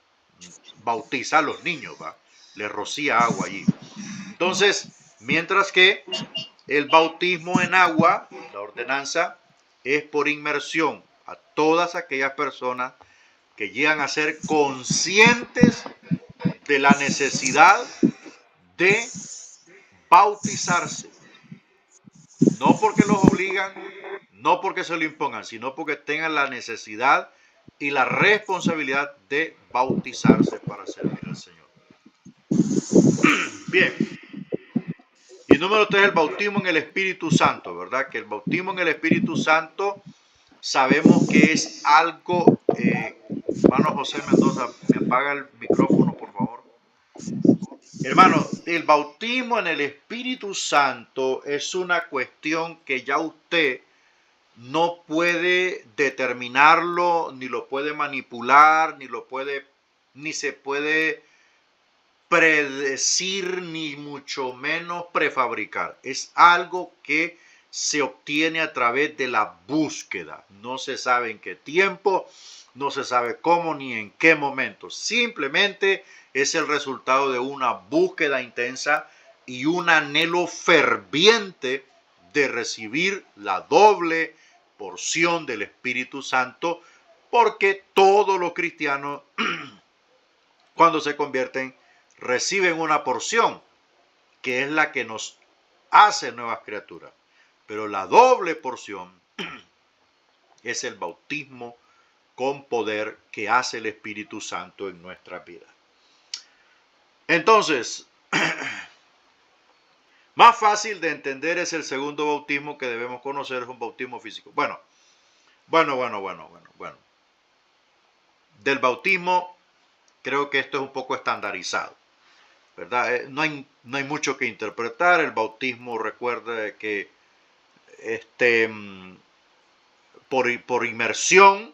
S1: bautiza a los niños, ¿va? Les rocía agua allí. Entonces, mientras que el bautismo en agua, la ordenanza, es por inmersión a todas aquellas personas que llegan a ser conscientes de la necesidad de bautizarse. No porque los obligan, no porque se lo impongan, sino porque tengan la necesidad y la responsabilidad de bautizarse para servir al Señor. Bien. Y número 3, el bautismo en el Espíritu Santo, ¿verdad? Que el bautismo en el Espíritu Santo sabemos que es algo... hermano José Mendoza, me apaga el micrófono, por favor. Hermano, el bautismo en el Espíritu Santo es una cuestión que ya usted no puede determinarlo, ni lo puede manipular, ni se puede predecir, ni mucho menos prefabricar. Es algo que se obtiene a través de la búsqueda. No se sabe en qué tiempo, no se sabe cómo ni en qué momento. Simplemente es el resultado de una búsqueda intensa y un anhelo ferviente de recibir la doble porción del Espíritu Santo, porque todos los cristianos cuando se convierten reciben una porción, que es la que nos hace nuevas criaturas. Pero la doble porción es el bautismo con poder que hace el Espíritu Santo en nuestras vidas. Entonces, más fácil de entender es el segundo bautismo que debemos conocer, es un bautismo físico. Bueno. Del bautismo, creo que esto es un poco estandarizado, ¿verdad? No hay mucho que interpretar. El bautismo, recuerda que por inmersión,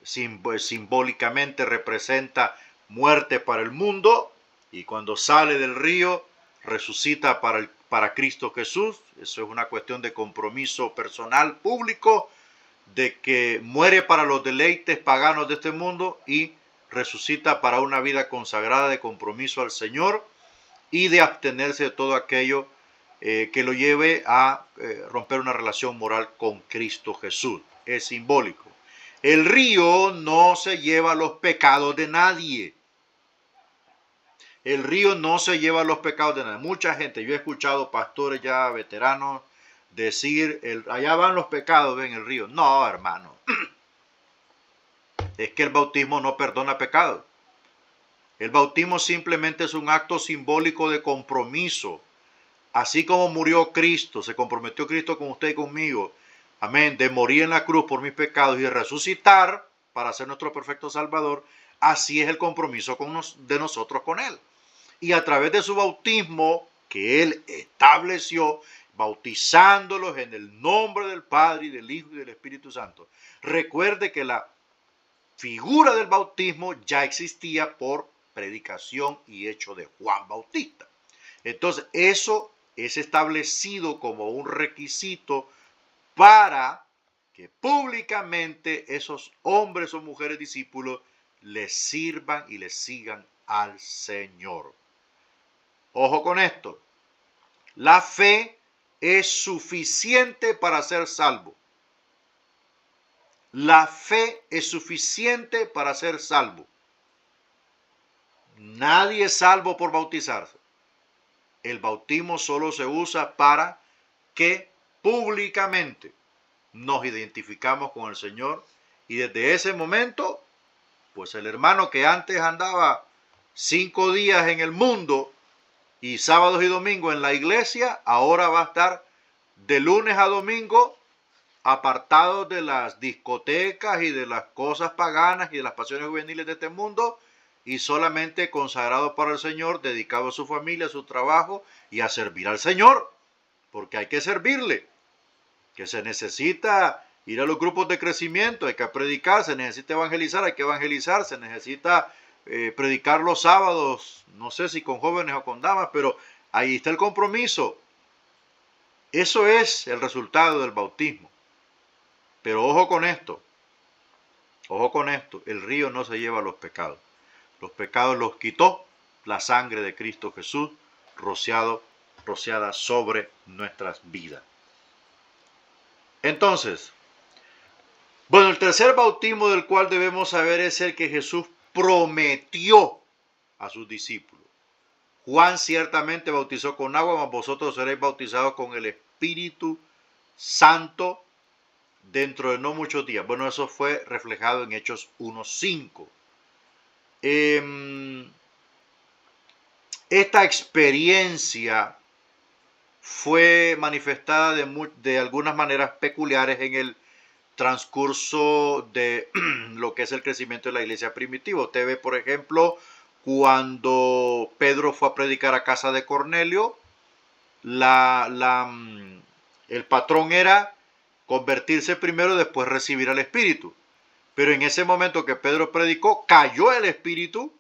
S1: simbólicamente representa muerte para el mundo, y cuando sale del río resucita para Cristo Jesús. Eso es una cuestión de compromiso personal, público, de que muere para los deleites paganos de este mundo y resucita para una vida consagrada de compromiso al Señor y de abstenerse de todo aquello que lo lleve a romper una relación moral con Cristo Jesús. Es simbólico. El río no se lleva los pecados de nadie. El río no se lleva los pecados de nadie. Mucha gente, yo he escuchado pastores ya veteranos decir, allá van los pecados en el río. No, hermano. Es que el bautismo no perdona pecados. El bautismo simplemente es un acto simbólico de compromiso. Así como murió Cristo, se comprometió Cristo con usted y conmigo, amén, de morir en la cruz por mis pecados y de resucitar para ser nuestro perfecto Salvador. Así es el compromiso de nosotros con Él. Y a través de su bautismo que Él estableció, bautizándolos en el nombre del Padre y del Hijo y del Espíritu Santo. Recuerde que la figura del bautismo ya existía por predicación y hecho de Juan Bautista. Entonces, eso es establecido como un requisito para que públicamente esos hombres o mujeres discípulos les sirvan y les sigan al Señor. Ojo con esto. La fe es suficiente para ser salvo. La fe es suficiente para ser salvo. Nadie es salvo por bautizarse. El bautismo solo se usa para que públicamente nos identificamos con el Señor, y desde ese momento, pues el hermano que antes andaba 5 días en el mundo y sábados y domingos en la iglesia, ahora va a estar de lunes a domingo apartado de las discotecas y de las cosas paganas y de las pasiones juveniles de este mundo, y solamente consagrado para el Señor, dedicado a su familia, a su trabajo y a servir al Señor, porque hay que servirle. Que se necesita ir a los grupos de crecimiento, hay que predicar, se necesita evangelizar, hay que evangelizar, se necesita predicar los sábados, no sé si con jóvenes o con damas, pero ahí está el compromiso. Eso es el resultado del bautismo. Pero ojo con esto, el río no se lleva los pecados. Los pecados los quitó la sangre de Cristo Jesús, rociada sobre nuestras vidas. Entonces, bueno, el tercer bautismo del cual debemos saber es el que Jesús prometió a sus discípulos. Juan ciertamente bautizó con agua, mas vosotros seréis bautizados con el Espíritu Santo dentro de no muchos días. Bueno, eso fue reflejado en Hechos 1:5. Esta experiencia fue manifestada de algunas maneras peculiares en el transcurso de lo que es el crecimiento de la iglesia primitiva. Usted ve, por ejemplo, cuando Pedro fue a predicar a casa de Cornelio, el patrón era convertirse primero y después recibir al Espíritu. Pero en ese momento que Pedro predicó, cayó el Espíritu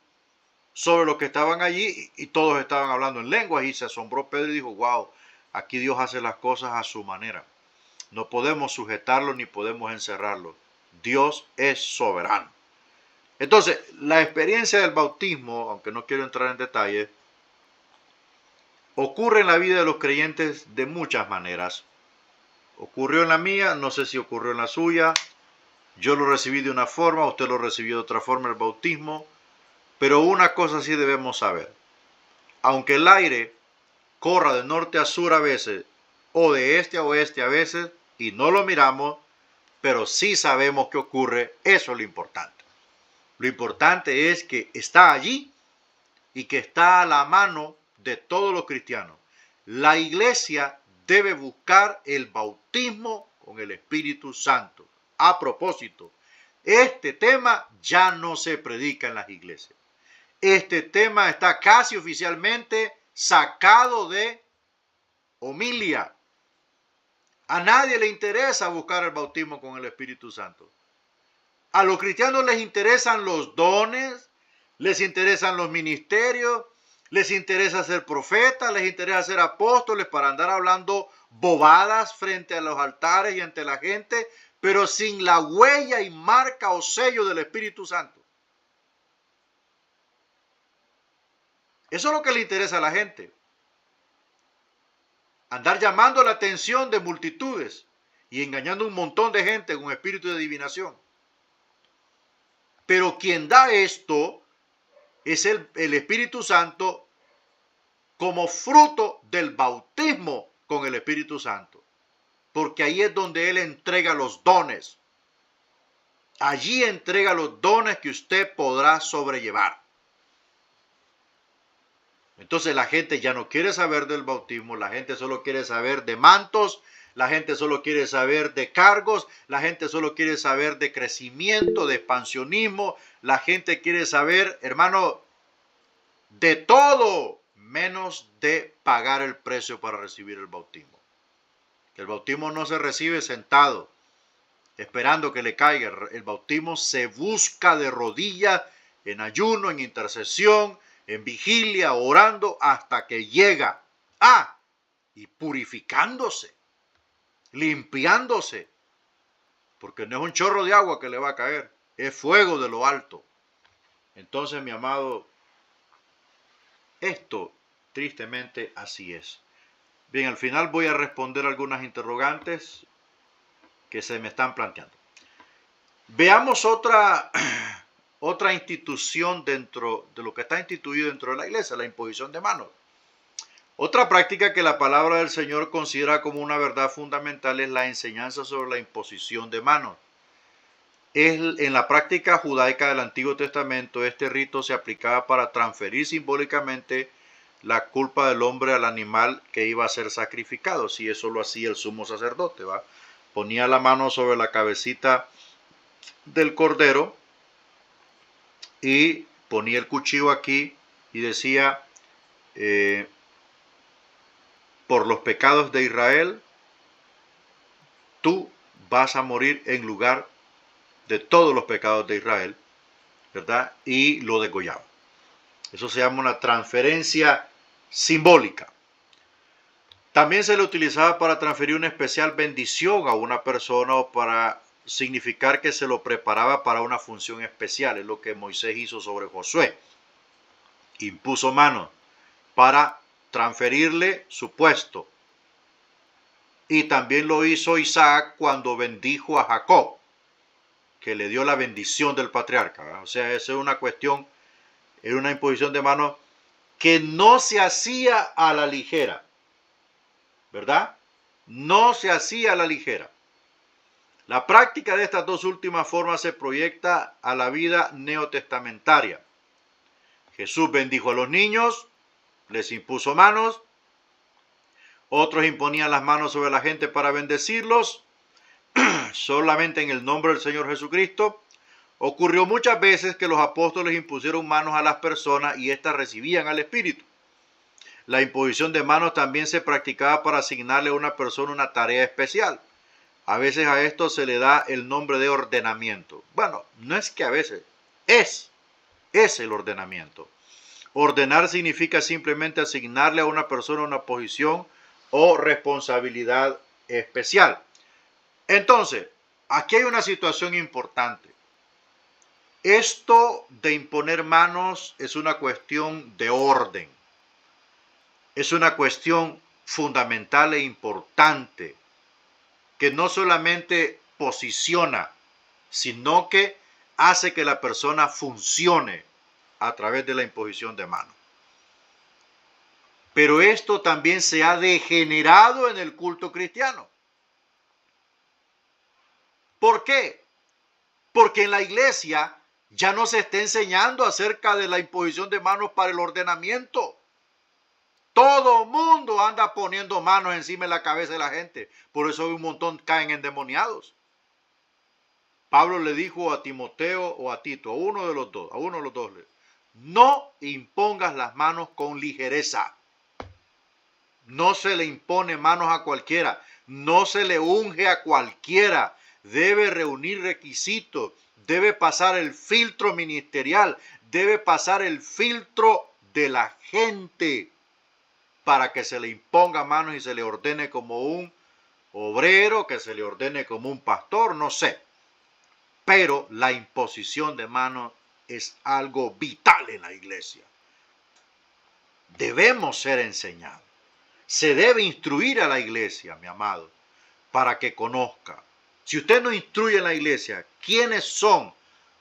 S1: sobre los que estaban allí y todos estaban hablando en lenguas, y se asombró Pedro y dijo, wow, aquí Dios hace las cosas a su manera. No podemos sujetarlo ni podemos encerrarlo. Dios es soberano. Entonces, la experiencia del bautismo, aunque no quiero entrar en detalle, ocurre en la vida de los creyentes de muchas maneras. Ocurrió en la mía, no sé si ocurrió en la suya. Yo lo recibí de una forma, usted lo recibió de otra forma, el bautismo. Pero una cosa sí debemos saber. Aunque el aire corra de norte a sur a veces, o de este a oeste a veces, y no lo miramos, pero sí sabemos qué ocurre. Eso es lo importante. Lo importante es que está allí y que está a la mano de todos los cristianos. La iglesia debe buscar el bautismo con el Espíritu Santo. A propósito, este tema ya no se predica en las iglesias. Este tema está casi oficialmente sacado de homilia. A nadie le interesa buscar el bautismo con el Espíritu Santo. A los cristianos les interesan los dones, les interesan los ministerios, les interesa ser profetas, les interesa ser apóstoles para andar hablando bobadas frente a los altares y ante la gente, pero sin la huella y marca o sello del Espíritu Santo. Eso es lo que le interesa a la gente. Andar llamando la atención de multitudes y engañando a un montón de gente con espíritu de adivinación. Pero quien da esto es el Espíritu Santo como fruto del bautismo con el Espíritu Santo. Porque ahí es donde Él entrega los dones. Allí entrega los dones que usted podrá sobrellevar. Entonces la gente ya no quiere saber del bautismo, la gente solo quiere saber de mantos, la gente solo quiere saber de cargos, la gente solo quiere saber de crecimiento, de expansionismo, la gente quiere saber, hermano, de todo, menos de pagar el precio para recibir el bautismo. El bautismo no se recibe sentado, esperando que le caiga. El bautismo se busca de rodillas, en ayuno, en intercesión, en vigilia, orando hasta que llega. Y purificándose, limpiándose, porque no es un chorro de agua que le va a caer, es fuego de lo alto. Entonces, mi amado, esto tristemente así es. Bien, al final voy a responder algunas interrogantes que se me están planteando. Veamos otra institución dentro de lo que está instituido dentro de la iglesia, la imposición de manos. Otra práctica que la palabra del Señor considera como una verdad fundamental es la enseñanza sobre la imposición de manos. En la práctica judaica del Antiguo Testamento, este rito se aplicaba para transferir simbólicamente la culpa del hombre al animal que iba a ser sacrificado. Si eso lo hacía el sumo sacerdote, ¿va? Ponía la mano sobre la cabecita del cordero y ponía el cuchillo aquí y decía, por los pecados de Israel, tú vas a morir en lugar de todos los pecados de Israel, ¿verdad? Y lo degollaba. Eso se llama una transferencia simbólica. También se le utilizaba para transferir una especial bendición a una persona o para significar que se lo preparaba para una función especial. Es lo que Moisés hizo sobre Josué. Impuso manos para transferirle su puesto. Y también lo hizo Isaac cuando bendijo a Jacob, que le dio la bendición del patriarca, ¿verdad? O sea, esa es una cuestión, es una imposición de manos que no se hacía a la ligera, ¿verdad? No se hacía a la ligera. La práctica de estas dos últimas formas se proyecta a la vida neotestamentaria. Jesús bendijo a los niños, les impuso manos, otros imponían las manos sobre la gente para bendecirlos, solamente en el nombre del Señor Jesucristo. Ocurrió muchas veces que los apóstoles impusieron manos a las personas y éstas recibían al Espíritu. La imposición de manos también se practicaba para asignarle a una persona una tarea especial. A veces a esto se le da el nombre de ordenamiento. Bueno, no es que a veces, es el ordenamiento. Ordenar significa simplemente asignarle a una persona una posición o responsabilidad especial. Entonces, aquí hay una situación importante. Esto de imponer manos es una cuestión de orden. Es una cuestión fundamental e importante que no solamente posiciona, sino que hace que la persona funcione a través de la imposición de manos. Pero esto también se ha degenerado en el culto cristiano. ¿Por qué? Porque en la iglesia ya no se está enseñando acerca de la imposición de manos para el ordenamiento. Todo mundo anda poniendo manos encima de la cabeza de la gente. Por eso un montón caen endemoniados. Pablo le dijo a Timoteo o a Tito, a uno de los dos, no impongas las manos con ligereza. No se le impone manos a cualquiera. No se le unge a cualquiera. Debe reunir requisitos. Debe pasar el filtro ministerial. Debe pasar el filtro de la gente para que se le imponga manos y se le ordene como un obrero, que se le ordene como un pastor, no sé. Pero la imposición de manos es algo vital en la iglesia. Debemos ser enseñados. Se debe instruir a la iglesia, mi amado, para que conozca. Si usted no instruye en la iglesia quiénes son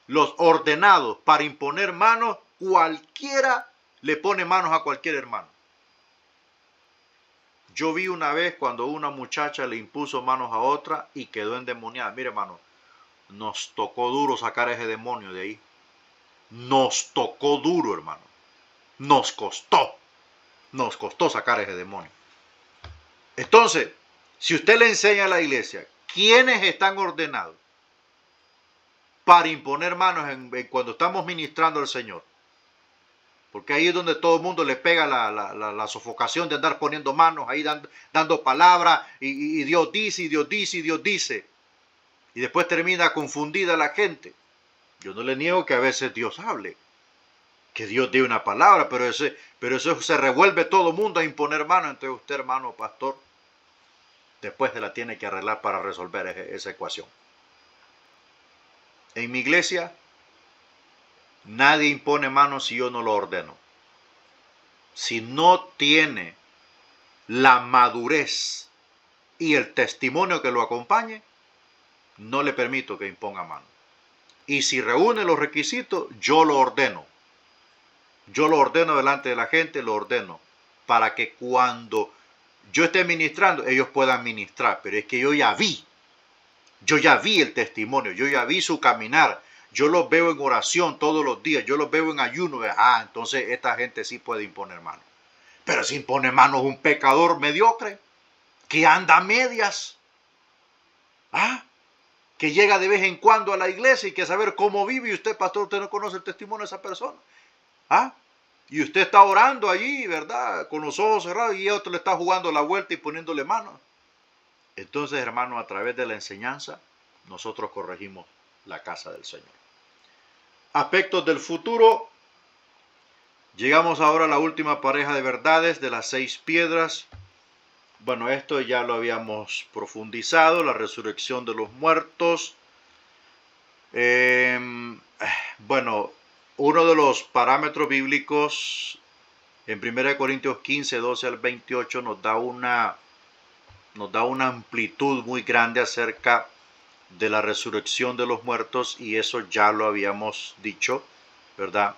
S1: los ordenados para imponer manos, cualquiera le pone manos a cualquier hermano. Yo vi una vez cuando una muchacha le impuso manos a otra y quedó endemoniada. Mire, hermano, nos tocó duro sacar ese demonio de ahí. Nos tocó duro, hermano. Nos costó sacar ese demonio. Entonces, si usted le enseña a la iglesia quiénes están ordenados para imponer manos cuando estamos ministrando al Señor, porque ahí es donde todo el mundo le pega la sofocación de andar poniendo manos, ahí dando palabras, y Dios dice, y Dios dice, y Dios dice, y después termina confundida la gente. Yo no le niego que a veces Dios hable, que Dios dé una palabra, pero eso se revuelve todo el mundo a imponer manos. Entonces usted, hermano pastor, después se la tiene que arreglar para resolver esa ecuación. En mi iglesia, nadie impone manos si yo no lo ordeno. Si no tiene la madurez y el testimonio que lo acompañe, no le permito que imponga manos. Y si reúne los requisitos, yo lo ordeno. Yo lo ordeno delante de la gente, lo ordeno, para que cuando yo esté ministrando, ellos puedan ministrar. Pero es que yo ya vi el testimonio, yo ya vi su caminar, yo los veo en oración todos los días, yo los veo en ayuno. Entonces esta gente sí puede imponer manos. Pero si impone manos un pecador mediocre, que anda a medias, que llega de vez en cuando a la iglesia y que saber cómo vive, y usted, pastor, usted no conoce el testimonio de esa persona. Y usted está orando allí, ¿verdad? Con los ojos cerrados, y otro le está jugando la vuelta y poniéndole manos. Entonces, hermano, a través de la enseñanza, nosotros corregimos la casa del Señor. Aspectos del futuro. Llegamos ahora a la última pareja de verdades de las 6 piedras. Bueno, esto ya lo habíamos profundizado, la resurrección de los muertos. Bueno, uno de los parámetros bíblicos en 1 Corintios 15, 12 al 28 nos da una amplitud muy grande acerca de la resurrección de los muertos, y eso ya lo habíamos dicho, ¿verdad?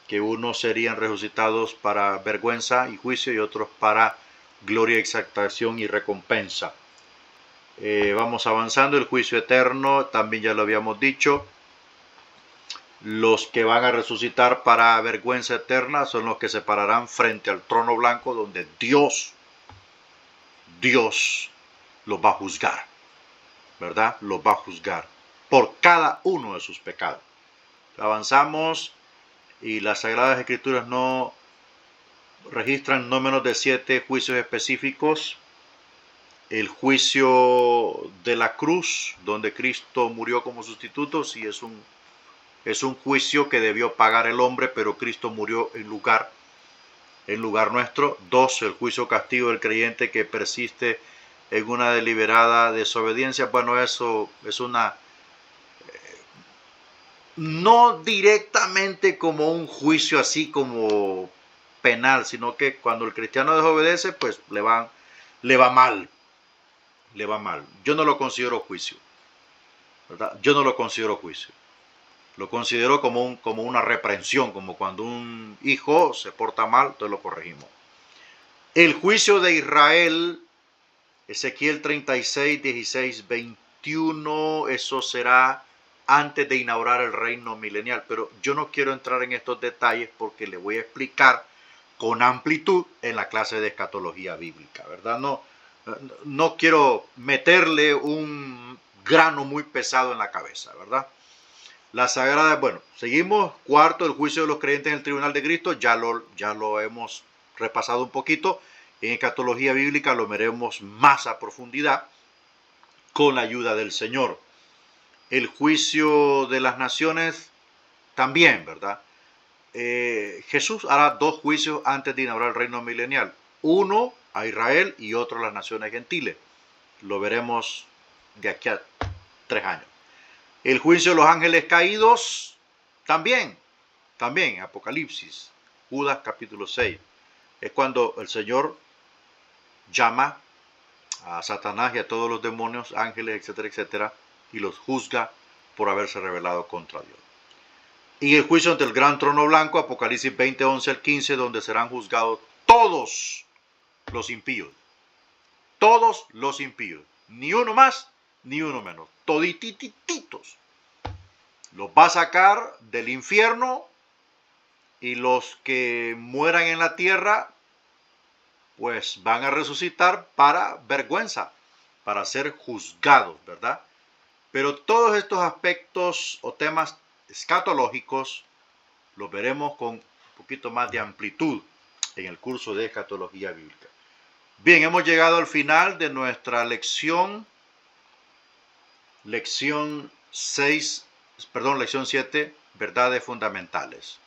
S1: Que unos serían resucitados para vergüenza y juicio y otros para gloria, exaltación y recompensa. Vamos avanzando. El juicio eterno también ya lo habíamos dicho. Los que van a resucitar para vergüenza eterna son los que se pararán frente al trono blanco, donde Dios los va a juzgar, ¿verdad? Los va a juzgar por cada uno de sus pecados. Avanzamos, y las Sagradas Escrituras no registran no menos de 7 juicios específicos. El juicio de la cruz, donde Cristo murió como sustituto, sí es un juicio que debió pagar el hombre, pero Cristo murió en lugar nuestro. 2, el juicio castigo del creyente que persiste en una deliberada desobediencia. Bueno, eso es no directamente como un juicio así como penal, sino que cuando el cristiano desobedece, pues le va mal. Yo no lo considero juicio, ¿verdad? Yo no lo considero juicio. Lo considero como una reprensión, como cuando un hijo se porta mal, entonces lo corregimos. El juicio de Israel, Ezequiel 36, 16, 21, eso será antes de inaugurar el reino milenial. Pero yo no quiero entrar en estos detalles porque le voy a explicar con amplitud en la clase de escatología bíblica, ¿verdad? No quiero meterle un grano muy pesado en la cabeza, ¿verdad? La Sagrada, bueno, seguimos. Cuarto, el juicio de los creyentes en el tribunal de Cristo, ya lo hemos repasado un poquito. En escatología bíblica lo veremos más a profundidad con la ayuda del Señor. El juicio de las naciones también, ¿verdad? Jesús hará dos juicios antes de inaugurar el reino milenial. Uno a Israel y otro a las naciones gentiles. Lo veremos de aquí a 3 años. El juicio de los ángeles caídos también, Apocalipsis, Judas capítulo 6. Es cuando el Señor llama a Satanás y a todos los demonios, ángeles, etcétera, etcétera, y los juzga por haberse rebelado contra Dios. Y el juicio ante el gran trono blanco, Apocalipsis 20, 11 al 15, donde serán juzgados todos los impíos. Todos los impíos. Ni uno más, ni uno menos. Toditititos. Los va a sacar del infierno y los que mueran en la tierra, pues van a resucitar para vergüenza, para ser juzgados, ¿verdad? Pero todos estos aspectos o temas escatológicos los veremos con un poquito más de amplitud en el curso de escatología bíblica. Bien, hemos llegado al final de nuestra lección 7, verdades fundamentales.